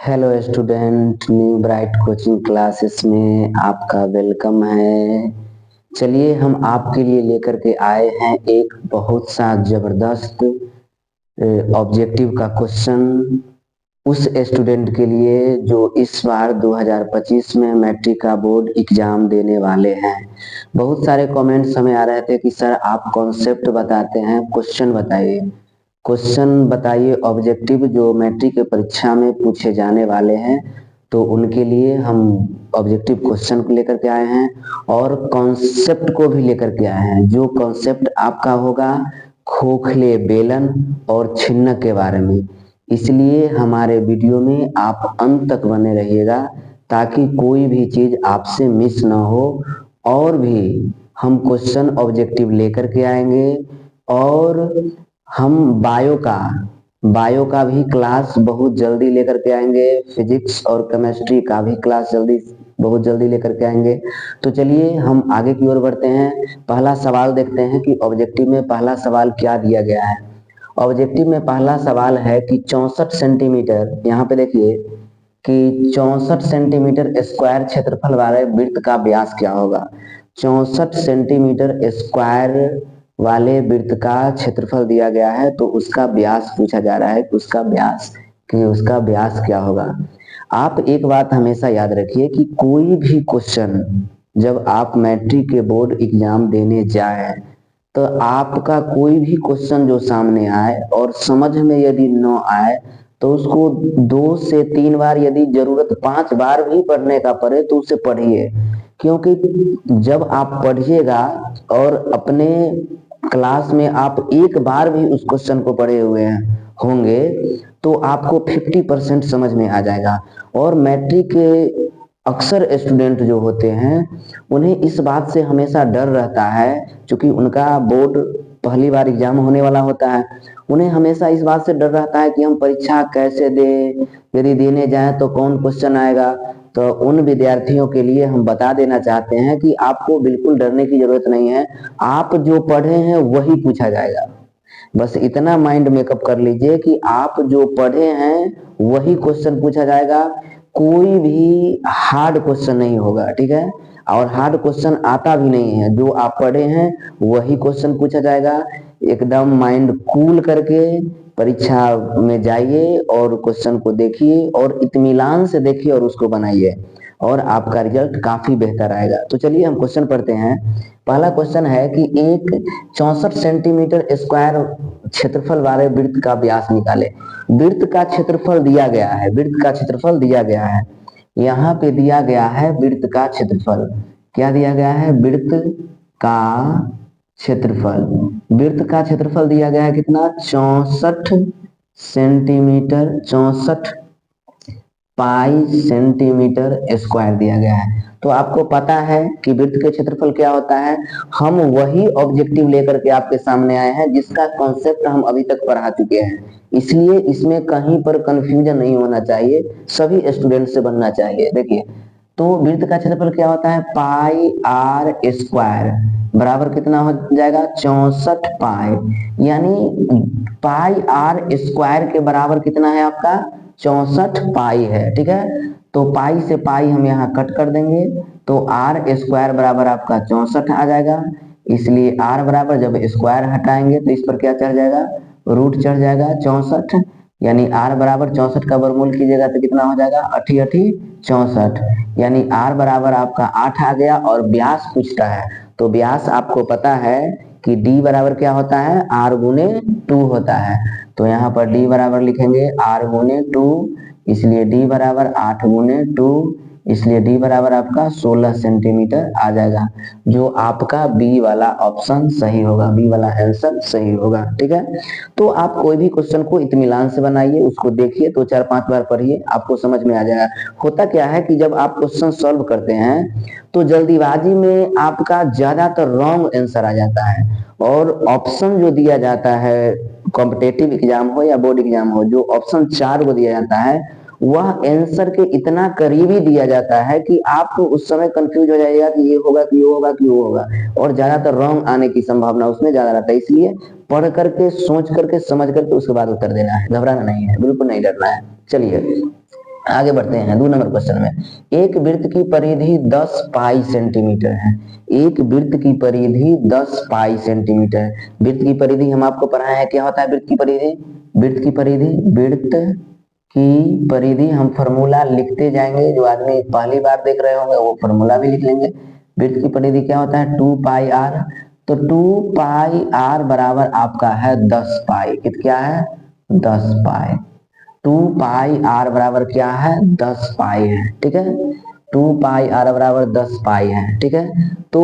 Hello student, new bright coaching classes में आपका welcome है। चलिए हम आपके लिए लेकर के आए हैं एक बहुत सा जबरदस्त ऑब्जेक्टिव का क्वेश्चन उस स्टूडेंट के लिए जो इस बार 2025 में मैट्रिक का बोर्ड एग्जाम देने वाले हैं। बहुत सारे कमेंट्स हमें आ रहे थे कि सर आप कॉन्सेप्ट बताते हैं, क्वेश्चन बताइए। क्वेश्चन बताइए ऑब्जेक्टिव जो मैट्रिक की परीक्षा में पूछे जाने वाले हैं, तो उनके लिए हम ऑब्जेक्टिव क्वेश्चन को लेकर के आए हैं और कॉन्सेप्ट को भी लेकर के आए हैं। जो कॉन्सेप्ट आपका होगा खोखले बेलन और छिन्नक के बारे में। इसलिए हमारे वीडियो में आप अंत तक बने रहिएगा ताकि कोई भी चीज आपसे मिस ना हो। और भी हम क्वेश्चन ऑब्जेक्टिव लेकर के आएंगे और हम बायो का भी क्लास बहुत जल्दी लेकर के आएंगे। फिजिक्स और केमिस्ट्री का भी क्लास बहुत जल्दी लेकर के आएंगे। तो चलिए हम आगे की ओर बढ़ते हैं। पहला सवाल देखते हैं कि ऑब्जेक्टिव में पहला सवाल क्या दिया गया है। ऑब्जेक्टिव में पहला सवाल है कि 64 सेंटीमीटर, यहाँ पे देखिए कि 64 सेंटीमीटर स्क्वायर क्षेत्रफल वाले वृत्त का व्यास क्या होगा। 64 सेंटीमीटर स्क्वायर वाले वृत्त का क्षेत्रफल दिया गया है, तो उसका व्यास पूछा जा रहा है कि उसका व्यास क्या होगा। आप एक बात हमेशा याद रखिए कि कोई भी क्वेश्चन जब आप मैट्रिक के बोर्ड एग्जाम देने जाए, तो आपका कोई भी क्वेश्चन जो सामने आए और समझ में यदि न आए, तो उसको 2 से 3 बार, यदि जरूरत 5 बार भी पढ़ने का पड़े तो उसे पढ़िए। क्योंकि जब आप पढ़िएगा और अपने क्लास में आप एक बार भी उस क्वेश्चन को पढ़े हुए होंगे, तो आपको 50% समझ में आ जाएगा। और मैट्रिक के अक्सर स्टूडेंट जो होते हैं उन्हें इस बात से हमेशा डर रहता है, क्योंकि उनका बोर्ड पहली बार एग्जाम होने वाला होता है। उन्हें हमेशा इस बात से डर रहता है कि हम परीक्षा कैसे दें, यदि देने जाएं तो कौन क्वेश्चन आएगा। तो उन विद्यार्थियों के लिए हम बता देना चाहते हैं कि आपको बिल्कुल डरने की जरूरत नहीं है। आप जो पढ़े हैं वही पूछा जाएगा। बस इतना माइंड मेकअप कर लीजिए कि आप जो पढ़े हैं वही क्वेश्चन पूछा जाएगा। कोई भी हार्ड क्वेश्चन नहीं होगा, ठीक है। और हार्ड क्वेश्चन आता भी नहीं है, जो आप पढ़े हैं वही क्वेश्चन पूछा जाएगा। एकदम माइंड कूल करके परीक्षा में जाइए और क्वेश्चन को देखिए और इत्मीनान से देखिए और उसको बनाइए, और आपका रिजल्ट काफी बेहतर आएगा। तो चलिए हम क्वेश्चन पढ़ते हैं। पहला क्वेश्चन है कि एक 64 सेंटीमीटर स्क्वायर क्षेत्रफल वाले वृत्त का व्यास निकाले। वृत्त का क्षेत्रफल दिया गया है, वृत्त का क्षेत्रफल दिया गया है। यहाँ पे दिया गया है वृत्त का क्षेत्रफल। क्या दिया गया है? वृत्त का क्षेत्रफल। वृत्त का क्षेत्रफल दिया गया है कितना? 64 सेंटीमीटर, 64 पाई सेंटीमीटर स्क्वायर दिया गया है। तो आपको पता है कि वृत्त के क्षेत्रफल क्या होता है। हम वही ऑब्जेक्टिव लेकर के आपके सामने आए हैं जिसका कॉन्सेप्ट हम अभी तक पढ़ा चुके हैं, इसलिए इसमें कहीं पर कंफ्यूजन नहीं होना चाहिए, सभी स्टूडेंट से बनना चाहिए। देखिए, तो वृत्त का क्षेत्रफल क्या होता है? पाई आर स्क्वायर बराबर कितना हो जाएगा? 64 पाई, यानी पाई आर स्क्वायर के बराबर कितना है आपका? 64 पाई है, ठीक है। तो पाई से पाई हम यहाँ कट कर देंगे, तो आर स्क्वायर बराबर आपका 64 आ जाएगा। इसलिए आर बराबर, जब स्क्वायर हटाएंगे तो इस पर क्या चढ़ जाएगा? रूट चढ़ जाएगा 64, यानी आर बराबर 64 का वर्गमूल कीजिएगा तो कितना हो जाएगा? 8 8 64, यानी आर बराबर आपका 8 आ गया। और व्यास पूछता है, तो व्यास आपको पता है कि डी बराबर क्या होता है? आर गुने 2 होता है। तो यहाँ पर डी बराबर लिखेंगे आर गुने 2, इसलिए डी बराबर 8 गुने 2, इसलिए डी बराबर आपका 16 सेंटीमीटर आ जाएगा। जो आपका बी वाला ऑप्शन सही होगा, बी वाला आंसर सही होगा, ठीक है। तो आप कोई भी क्वेश्चन को इत्मीनान से बनाइए, उसको देखिए, तो 4-5 बार पढ़िए, आपको समझ में आ जाएगा। होता क्या है कि जब आप क्वेश्चन सॉल्व करते हैं तो जल्दीबाजी में आपका ज्यादातर रॉन्ग आंसर आ जाता है, और ऑप्शन जो दिया जाता है कॉम्पिटेटिव एग्जाम हो या बोर्ड एग्जाम हो, जो ऑप्शन 4 को दिया जाता है वह आंसर के इतना करीबी दिया जाता है कि आप उस समय कंफ्यूज हो जाएगा कि ये होगा कि ये होगा कि वो होगा, और ज्यादातर रॉन्ग आने की संभावना उसमें ज्यादा रहता है। इसलिए पढ़ करके, सोच करके, समझ करके उसके बाद उत्तर देना है, घबराना नहीं है, बिल्कुल नहीं डरना है। चलिए आगे बढ़ते हैं 2 नंबर क्वेश्चन में। एक वृत्त की परिधि 10 पाई सेंटीमीटर है। एक वृत्त की परिधि 10 पाई सेंटीमीटर है। वृत्त की परिधि हम आपको पढ़ाए हैं, क्या होता है वृत्त की परिधि? वृत्त की परिधि हम फॉर्मूला लिखते जाएंगे। जो आदमी पहली बार देख रहे होंगे वो फॉर्मूला भी लिख लेंगे। वृत्त की परिधि क्या होता है? 2 पाई आर। तो 2 पाई आर बराबर आपका है 10 पाई। क्या है? 10 पाई। 2 पाई आर बराबर क्या है? 10 पाई है। ठीक है, 2 पाई आर बराबर 10 पाई है। ठीक है, तो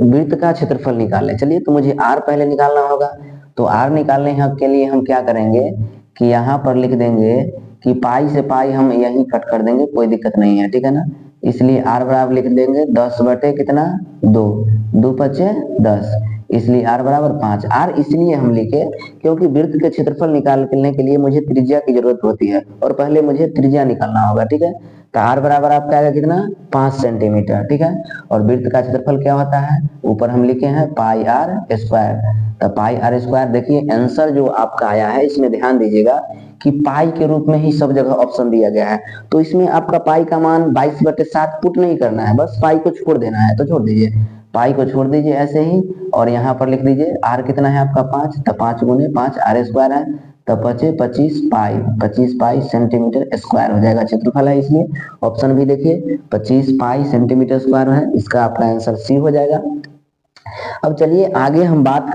वृत्त का क्षेत्रफल निकालें। चलिए, तो मुझे आर पहले निकालना होगा। तो आर निकालने के लिए हम क्या करेंगे कि यहाँ पर लिख देंगे कि पाई से पाई हम यही कट कर देंगे, कोई दिक्कत नहीं है। ठीक है ना, इसलिए आर बराबर लिख देंगे 10 बटे कितना? 2। 2 पचे 10, इसलिए आर बराबर 5। आर इसलिए हम लिखे क्योंकि वृत्त के क्षेत्रफल निकालने के लिए मुझे त्रिज्या की जरूरत होती है और पहले मुझे त्रिज्या निकालना होगा। ठीक है, तो आर बराबर आपका आएगा कितना? 5 सेंटीमीटर। ठीक है, और वृत्त का क्षेत्रफल क्या होता है? ऊपर हम लिखे हैं पाई आर स्क्वायर। तो पाई आर स्क्वायर, देखिए आंसर जो आपका आया है इसमें ध्यान दीजिएगा कि पाई के रूप में ही सब जगह ऑप्शन दिया गया है। तो इसमें आपका पाई का मान 22/7 पुट नहीं करना है, बस पाई को छोड़ देना है। तो छोड़ दीजिए, पाई को छोड़ दीजिए ऐसे ही, और यहाँ पर लिख दीजिए आर कितना है आपका? 5। तो 5 गुने 5 आर स्क्वायर है, तो 25 पाई। 25 पाई सेंटीमीटर स्क्वायर हो जाएगा, क्षेत्रफल है इसलिए ऑप्शन भी देखिए 25 पाई सेंटीमीटर स्क्वायर है। इसका आपका आंसर सी हो जाएगा। अब चलिए आगे हम बात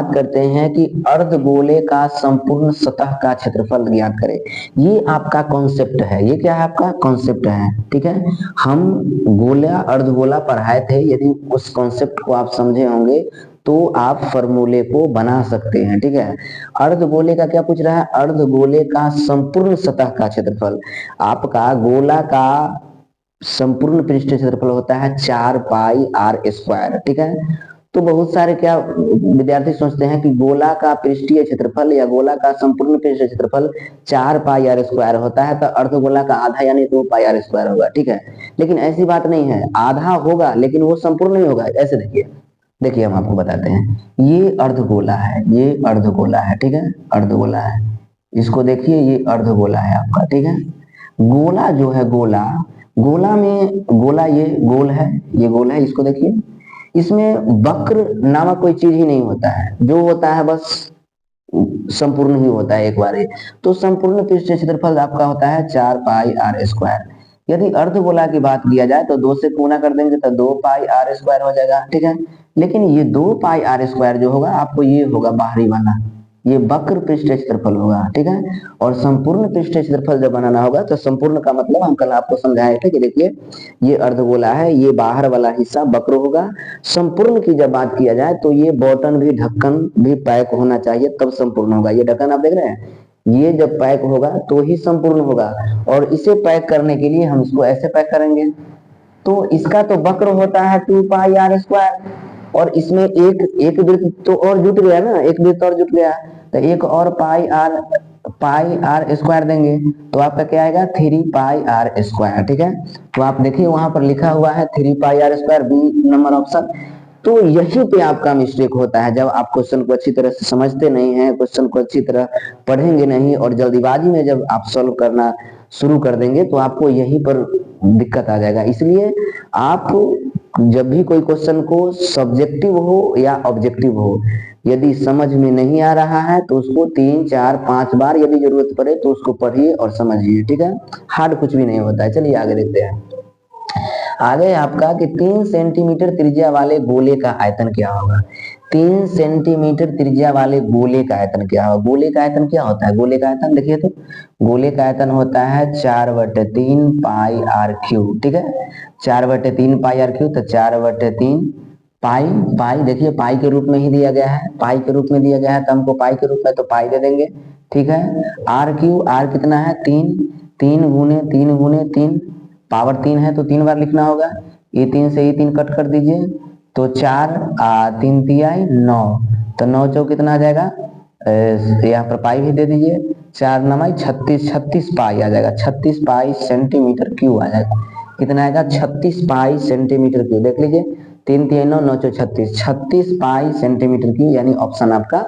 करते हैं कि अर्धगोले का संपूर्ण सतह का क्षेत्रफल ज्ञात करें। ये आपका कॉन्सेप्ट है, ये क्या है? आपका कॉन्सेप्ट है। ठीक है, हम गोला अर्धगोला पढ़ाए थे, यदि उस कॉन्सेप्ट को आप समझे होंगे तो आप फॉर्मूले को बना सकते हैं। ठीक है, अर्धगोले का क्या पूछ रहा है? अर्धगोले का संपूर्ण सतह का क्षेत्रफल। आपका गोला का संपूर्ण पृष्ठीय क्षेत्रफल होता है 4 पाई आर स्क्वायर। ठीक है, तो बहुत सारे क्या विद्यार्थी सोचते हैं कि गोला का पृष्ठीय क्षेत्रफल या गोला का संपूर्ण पृष्ठीय क्षेत्रफल 4 पाई आर स्क्वायर होता है, तो अर्धगोला का आधा यानी 2 पाई आर स्क्वायर होगा। ठीक है, लेकिन ऐसी बात नहीं है, आधा होगा लेकिन वो संपूर्ण नहीं होगा। ऐसे देखिए हम आपको बताते हैं, ये अर्धगोला है, ये अर्धगोला है। ठीक है, अर्धगोला है, इसको देखिए, ये अर्धगोला है आपका। ठीक है, गोला जो है, गोला में गोला ये गोल है, ये गोल है, इसको देखिए, इसमें वक्र नामक कोई चीज ही नहीं होता है, जो होता है बस संपूर्ण ही होता है एक बार ही। तो संपूर्ण पृष्ठीय क्षेत्रफल आपका होता है 4 पाई आर स्क्वायर। यदि अर्धगोला की बात किया जाए तो 2 से गुणा कर देंगे तो 2 पाई आर स्क्वायर हो जाएगा। ठीक है, लेकिन ये 2 पाई आर स्क्वायर जो होगा आपको ये होगा बाहरी वाला, ये वक्र पृष्ठीय क्षेत्रफल होगा। ठीक है, और संपूर्ण पृष्ठीय क्षेत्रफल जब बनाना होगा तो संपूर्ण का मतलब हम कल आपको समझाए थे कि देखिए ये अर्धगोला है, ये बाहर वाला हिस्सा वक्र होगा। संपूर्ण की जब बात किया जाए तो ये बॉटन भी, ढक्कन भी पैक होना चाहिए तब संपूर्ण होगा। ये ढक्कन आप देख रहे हैं, ये जब पैक होगा तो ही संपूर्ण होगा। और इसे पैक करने के लिए हम इसको ऐसे पैक करेंगे, तो इसका तो वक्र होता है 2 पाई आर स्क्वायर, और इसमें एक वृत्त तो और जुट गया ना, एक वृत्त और जुट गया, तो एक और पाई आर स्क्वायर देंगे तो आपका क्या आएगा? 3 पाई आर स्क्वायर। ठीक है, तो आप देखिए वहां पर लिखा हुआ है 3 pi are square, B number option. तो यहीं पे आपका मिस्टेक होता है, जब आप क्वेश्चन को अच्छी तरह से समझते नहीं हैं, क्वेश्चन को अच्छी तरह पढ़ेंगे नहीं और जल्दीबाजी में जब आप सॉल्व करना शुरू कर देंगे तो आपको यहीं पर दिक्कत आ जाएगा। इसलिए आप जब भी कोई क्वेश्चन को सब्जेक्टिव हो या ऑब्जेक्टिव हो, यदि समझ में नहीं आ रहा है तो उसको 3, 4, 5 बार यदि जरूरत पड़े तो उसको पढ़िए और समझिए। ठीक है, हार्ड कुछ भी नहीं होता है। चलिए आगे देखते हैं। आगे आपका कि 3 सेंटीमीटर त्रिज्या वाले गोले का आयतन क्या होगा? 3 सेंटीमीटर त्रिज्या वाले गोले का आयतन क्या होगा? गोले का आयतन क्या होता है? गोले का आयतन देखिए, तो गोले का आयतन होता है 4/3 पाई आर क्यूब। ठीक है, 4/3 पाई आर क्यूब, तो 4/3 पाई, पाई देखिए पाई के रूप में ही दिया गया है, पाई के रूप में दिया गया है तो हमको पाई के रूप में तो पाई दे देंगे। ठीक है, आर क्यूब, आर कितना है? 3, 3 गुने 3 गुने 3, पावर 3 है तो 3 बार लिखना होगा। ये 3 से ये 3 कट कर दीजिए, तो 4 3 तिहाई 9, तो 9 चौक कितना आ जाएगा? यहाँ पर पाई भी दे दीजिए, 4 9 36, 36 पाई आ जाएगा, 36 पाई सेंटीमीटर क्यूब आ जाएगा। कितना आएगा? 36 पाई सेंटीमीटर क्यूब। देख लीजिए, 3 3 9 9 36, 36 पाई सेंटीमीटर क्यूब, यानी ऑप्शन आपका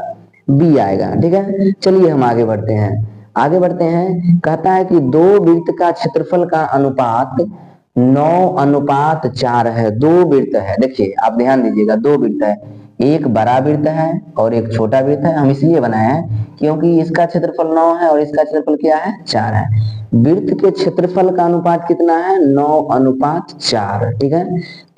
बी आएगा। ठीक है, चलिए हम आगे बढ़ते हैं। आगे बढ़ते हैं, कहता है कि दो वृत्त का क्षेत्रफल का अनुपात 9:4 है। दो वृत्त है, देखिए आप ध्यान दीजिएगा, दो वृत्त है, एक बड़ा वृत्त है और एक छोटा वृत्त है। हम इसलिए बनाए हैं क्योंकि इसका क्षेत्रफल 9 है और इसका क्षेत्रफल क्या है, 4 है। वृत्त के क्षेत्रफल का अनुपात कितना है, 9:4। ठीक है,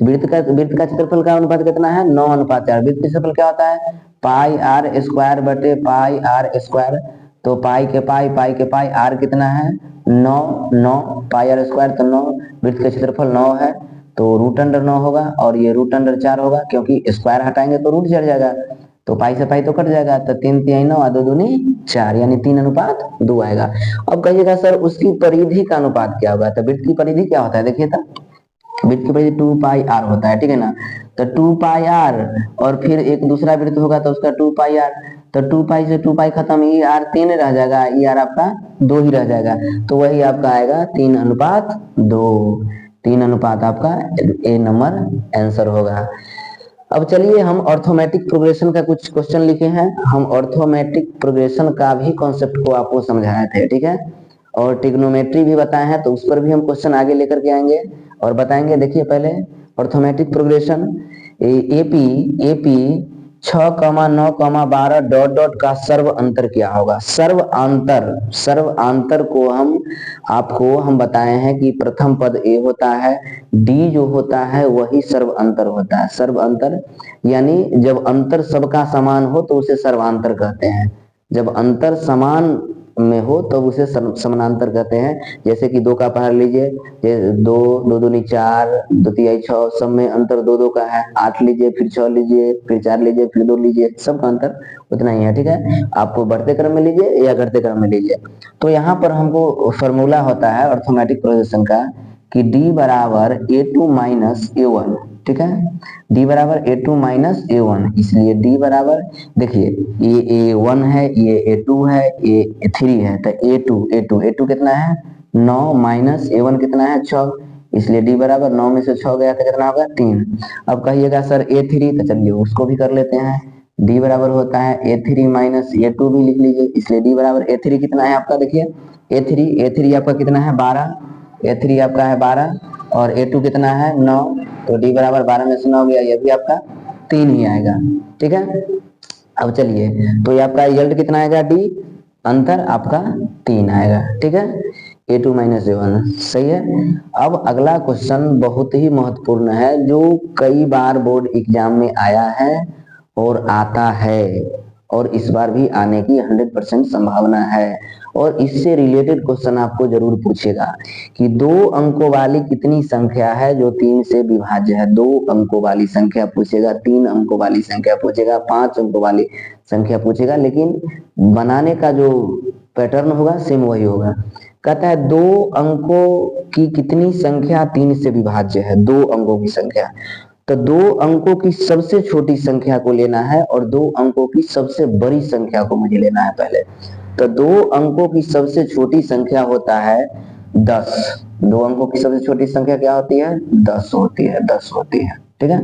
वृत्त का क्षेत्रफल का अनुपात कितना है, 9:4। वृत्त का क्षेत्रफल क्या होता है, पाई आर स्क्वायर बटे पाई आर स्क्वायर। तो पाई के पाई आर कितना है, 9 पाई आर स्क्वायर, तो 9। वृत्त का क्षेत्रफल 9 है तो रूट अंडर 9 होगा और ये रूट अंडर 4 होगा, क्योंकि स्क्वायर हटाएंगे तो रूट चढ़ जाएगा, तो पाई से पाई तो कट जाएगा, तो 3 3 9 और 2 दूनी 4, यानी 3:2 आएगा। अब कहिएगा सर उसकी परिधि का अनुपात क्या होगा, तो वृत्त की परिधि क्या होता है, देखिए तो वृत्त की परिधि 2 पाई आर होता है, ठीक है ना। तो 2 पाई आर और फिर एक दूसरा वृत्त होगा तो उसका 2 पाई आर, तो 2 पाई से 2 पाई खत्म, ये आर 3 रह जाएगा, ये आर आपका 2 ही रह जाएगा, तो वही आपका आएगा 3:2। 3 आपका ए नंबर आंसर होगा। अब चलिए हम ऑर्थोमेटिक प्रोग्रेशन का कुछ क्वेश्चन लिखे हैं। हम ऑर्थोमेटिक प्रोग्रेशन का भी कॉन्सेप्ट को आपको समझाए थे, ठीक है, और ट्रिग्नोमेट्री भी बताए हैं, तो उस पर भी हम क्वेश्चन आगे लेकर के आएंगे और बताएंगे। देखिए पहले arithmetic progression, AP AP 6,9,12 dot dot का सर्व अंतर क्या होगा। सर्व अंतर को हम बताए हैं कि प्रथम पद ए होता है, डी जो होता है वही सर्व अंतर होता है। सर्व अंतर यानी जब अंतर सबका समान हो तो उसे सर्वांतर कहते हैं, जब अंतर समान में हो तो उसे समानांतर कहते हैं। जैसे कि 2 का पहाड़ लीजिए, 2 दूनी 4, 2 तिहाई 6, सब में अंतर 2 का है। 8 लीजिए, फिर 6 लीजिए, फिर 4 लीजिए, फिर 2 लीजिए, सबका अंतर उतना ही है, ठीक है। आपको बढ़ते क्रम में लीजिए या घटते क्रम में लीजिए। तो यहाँ पर हमको फॉर्मूला होता है अर्थमेटिक प्रोग्रेशन का कि d बराबर a2 माइनस a1, ठीक है, d बराबर a2 माइनस a1। इसलिए d बराबर, देखिए ये a1 है, ये a2 है, ये a3 है, तो a2 कितना है, 9 माइनस a1 कितना है, 6। इसलिए d बराबर 9 में से 6 गया तो कितना होगा, 3। अब कहिएगा सर a3, तो चलिए उसको भी कर लेते हैं। d बराबर होता है a3 माइनस a2 भी लिख लीजिए। इसलिए d बराबर a3 कितना है आपका, देखिए a3 आपका कितना है, 12। a3 आपका है 12 और a2 कितना है, 9। तो d बराबर 12 में से 9 गया, ये भी आपका 3 ही आएगा, ठीक है। अब चलिए, तो ये आपका रिजल्ट कितना आएगा, d अंतर आपका 3 आएगा, ठीक है, a2 माइनस a1, सही है। अब अगला क्वेश्चन बहुत ही महत्वपूर्ण है, जो कई बार बोर्ड एग्जाम में आया है और आता है और इस बार भी आने की 100% संभावना है। और इससे रिलेटेड क्वेश्चन आपको जरूर पूछेगा कि 2 अंकों वाली कितनी संख्या है जो 3 से विभाज्य है। 2 अंकों वाली संख्या पूछेगा, 3 अंकों वाली संख्या पूछेगा, 5 अंकों वाली संख्या पूछेगा, लेकिन बनाने का जो पैटर्न होगा सेम वही होगा। कहता है 2 अंकों की कितनी संख्या 3 से विभाज्य है। 2 अंकों की संख्या, तो 2 अंकों की सबसे छोटी संख्या को लेना है और 2 अंकों की सबसे बड़ी संख्या को मुझे लेना है पहले। तो 2 अंकों की सबसे छोटी संख्या होता है 10। 2 अंकों की सबसे छोटी संख्या क्या होती है, 10 होती है, 10 होती है, ठीक है।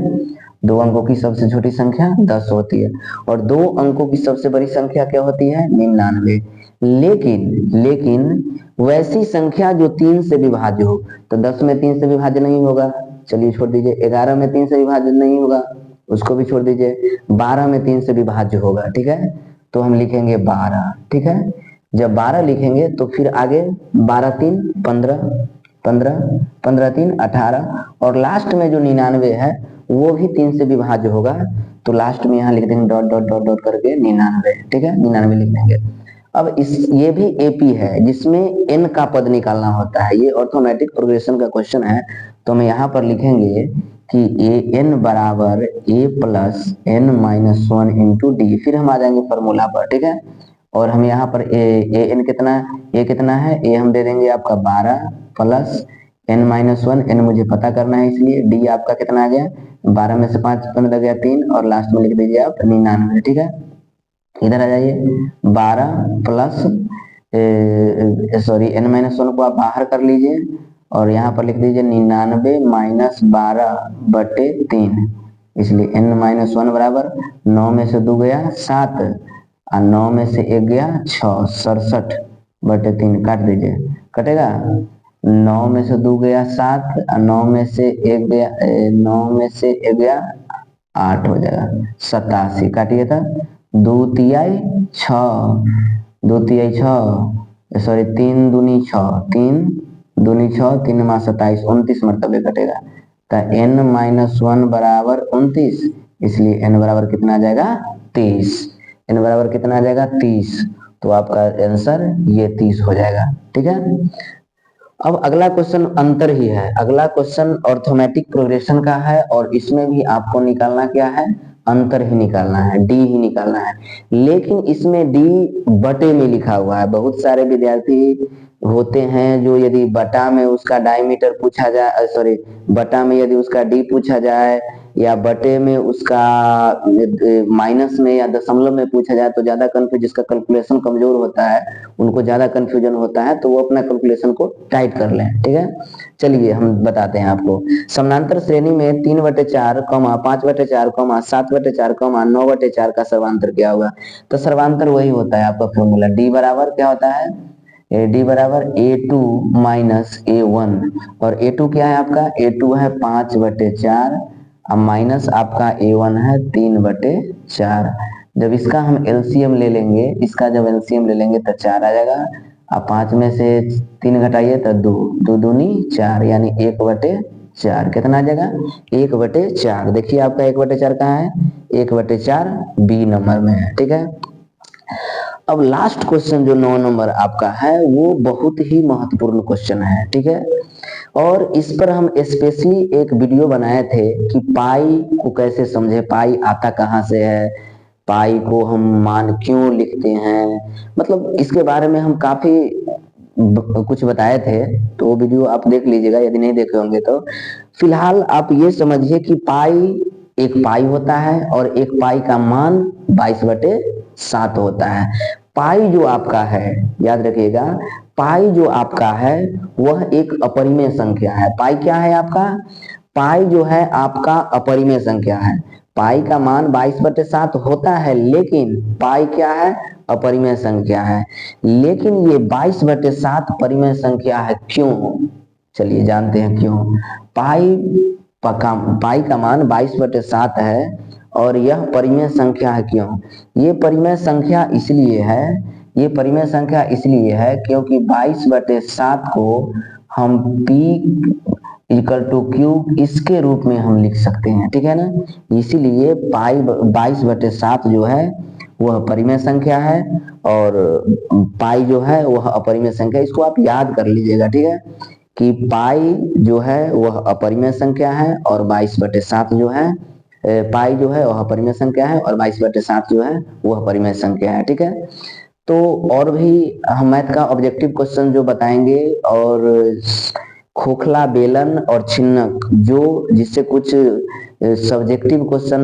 2 अंकों की सबसे छोटी संख्या 10 होती है और 2 अंकों की सबसे बड़ी संख्या क्या होती है, 99। लेकिन वैसी संख्या जो 3 से विभाज्य हो, तो 10 में 3 से विभाज्य नहीं होगा, चलिए छोड़ दीजिए। 11 में 3 से विभाज्य नहीं होगा, उसको भी छोड़ दीजिए। 12 में 3 से विभाज्य होगा, ठीक है, तो हम लिखेंगे 12, ठीक है। जब 12 लिखेंगे तो फिर आगे 12 3 15, 15 15 3 18 और लास्ट में जो 99 है वो भी 3 से विभाज्य होगा, तो लास्ट में यहाँ लिख देंगे डॉट डॉट डॉट डॉट करके 99, ठीक है, 99 लिख देंगे। अब ये भी एपी है जिसमें एन का पद निकालना होता है। ये ऑर्थोमेटिक प्रोग्रेशन का क्वेश्चन है, तो हम यहाँ पर लिखेंगे कि ए एन बराबर A plus N minus 1 into D. फिर हम आ जाएंगे फॉर्मूला पर, ठीक है, और हम यहाँ पर ए एन कितना है, ए हम दे देंगे आपका 12 प्लस एन माइनस 1, एन मुझे पता करना है, इसलिए डी आपका कितना आ गया, 12 में से 5 15 गया 3 और लास्ट में लिख दीजिए आप 99, ठीक है। इधर आ जाइए, 12 प्लस सॉरी एन माइनस 1 को आप बाहर कर लीजिए और यहाँ पर लिख दीजिए 99 माइनस 12 बटे 3। इसलिए एन माइनस 1 बराबर 9 में से 2 गया 7 और 9 में से 1 गया 6, 67 बटे 3 काट दीजिए, कटेगा। 9 में से 2 गया 7, 9 में से 1 गया 9 में से 1 गया 8 हो जाएगा 87। काटिए था 2 तिहाई 6, 2 तिहाई 6 सॉरी 3 दूनी 6, 3 दूनी 6, 3 मा 27, 29 मरतबे कटेगा। तो n-1 बराबर 29, इसलिए n बराबर कितना आ जाएगा 30। n बराबर कितना आ जाएगा 30, तो आपका आंसर ये 30 हो जाएगा। ठीक है, अब अगला क्वेश्चन अंतर ही है। अगला क्वेश्चन अर्थमेटिक प्रोग्रेशन का है और इसमें भी आपको निकालना क्या है, अंतर ही निकालना है, डी ही निकालना है। लेकिन इसमें डी बटे में लिखा हुआ है। बहुत सारे विद्यार्थी होते हैं जो यदि बटा में उसका डायमीटर पूछा जाए, सॉरी बटा में यदि उसका डी पूछा जाए या बटे में उसका माइनस में या दशमलव में पूछा जाए तो ज्यादा कंफ्यूज, जिसका कैलकुलेशन कमजोर होता है उनको ज्यादा कंफ्यूजन होता है, तो वो अपना कैलकुलेशन को टाइट कर लें। ठीक है, चलिए हम बताते हैं आपको। समानांतर श्रेणी में 3/4, 5/4, 7/4, 9/4 का सर्वांतर क्या होगा। तो सर्वांतर वही होता है आपका फॉर्मूला, डी बराबर क्या होता है, डी बराबर A2 माइनस A1। और A2 क्या है आपका, A2 है 5/4 अब माइनस आपका A1 है 3/4। जब इसका हम एलसीएम ले लेंगे, इसका जब एलसीएम ले लेंगे तो 4 आ जाएगा। अब 5 में से 3 घटाइए तो 2, 2 दूनी 4 यानी 1/4 कितना आ जाएगा 1/4। देखिए आपका 1/4 कहाँ है, 1/4 बी नंबर में है। ठीक है, अब लास्ट क्वेश्चन जो 9 नंबर आपका है वो बहुत ही महत्वपूर्ण क्वेश्चन है। ठीक है, और इस पर हम स्पेशली एक वीडियो बनाए थे कि पाई को कैसे समझे, पाई आता कहाँ से है, पाई को हम मान क्यों लिखते हैं, मतलब इसके बारे में हम काफी कुछ बताए थे। तो वो वीडियो आप देख लीजिएगा यदि नहीं देखे होंगे तो। फिलहाल आप ये समझिए कि पाई एक पाई होता है और एक पाई का मान 22/7 होता है। पाई जो आपका है, याद रखिएगा, पाई जो आपका है वह एक अपरिमेय संख्या है। पाई क्या है आपका, पाई जो है आपका अपरिमेय संख्या है। पाई का मान 22/7 होता है, लेकिन पाई क्या है, अपरिमेय संख्या है। लेकिन ये 22/7 परिमेय संख्या है क्यों, चलिए जानते हैं क्यों। पाई का मान 22/7 है और यह परिमेय संख्या है क्यों। ये परिमेय संख्या इसलिए है, ये परिमेय संख्या इसलिए है क्योंकि 22/7 को हम P = Q इसके रूप में हम लिख सकते हैं। ठीक है ना, इसीलिए पाई 22/7 जो है वह परिमेय संख्या है और पाई जो है वह अपरिमेय संख्या। इसको आप याद कर लीजिएगा। ठीक है, कि पाई जो है वह अपरिमेय संख्या है और 22/7 जो है, पाई जो है वह अपरिमेय संख्या है और 22/7 जो है वह परिमेय संख्या है। ठीक है, तो और भी हम मैथ का ऑब्जेक्टिव क्वेश्चन जो बताएंगे और खोखला बेलन और छिन्नक जो जिससे कुछ सब्जेक्टिव क्वेश्चन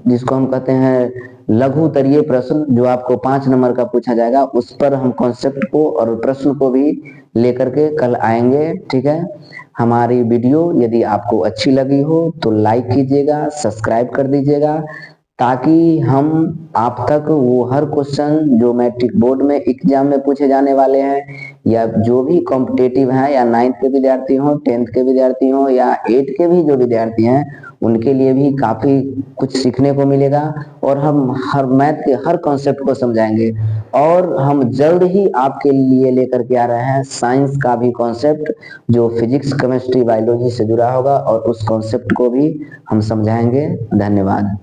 जिसको हम कहते हैं लघु उत्तरीय प्रश्न जो आपको 5 नंबर का पूछा जाएगा, उस पर हम कॉन्सेप्ट को और प्रश्न को भी लेकर के कल आएंगे। ठीक है, हमारी वीडियो यदि आपको अच्छी लगी हो तो लाइक कीजिएगा, सब्सक्राइब कर दीजिएगा, ताकि हम आप तक वो हर क्वेश्चन जो मैट्रिक बोर्ड में एग्जाम में पूछे जाने वाले हैं या जो भी कॉम्पिटेटिव हैं या 9th के विद्यार्थी हो, 10th के विद्यार्थी हो या 8 के भी जो विद्यार्थी हैं, उनके लिए भी काफी कुछ सीखने को मिलेगा और हम हर मैथ के हर कॉन्सेप्ट को समझाएंगे। और हम जल्द ही आपके लिए लेकर के आ रहे हैं साइंस का भी कॉन्सेप्ट जो फिजिक्स, केमिस्ट्री, बायोलॉजी से जुड़ा होगा और उस कॉन्सेप्ट को भी हम समझाएंगे। धन्यवाद।